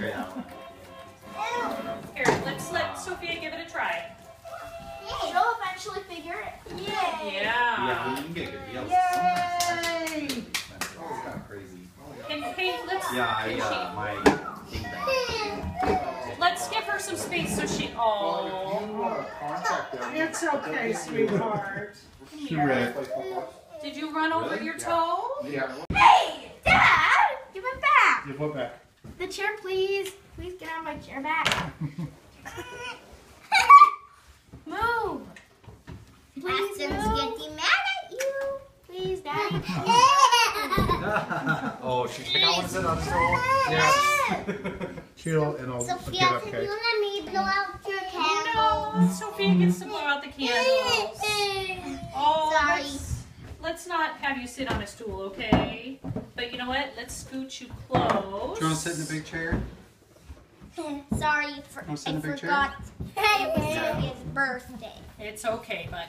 try that one. Here, let's let Sophia give it a try. She'll eventually figure it. Yay! Yeah. Yeah, you can get good deals. Yay! It's kind of crazy. Hey, let's. My king bag. Let's give her some space so she. Oh. It's okay, sweetheart. Come here. Did you run over your toe? Yeah. Hey, Dad! Give it back. Give what back? The chair, please. Please get on my chair back. Move. Please Austin's getting mad at you. Please, Daddy. Oh, she's picking up one to sit on the stool. Yes. Chill and I'll Sophia, get up, can okay? you let me blow out your No, candles? Sophia gets to blow out the candles. Oh, Sorry. let's not have you sit on a stool, okay? But you know what? Let's scoot you close. Do you want to sit in the big chair? Sorry, Want to sit in I the big chair? forgot. It was Sophia's birthday. It's okay, buddy.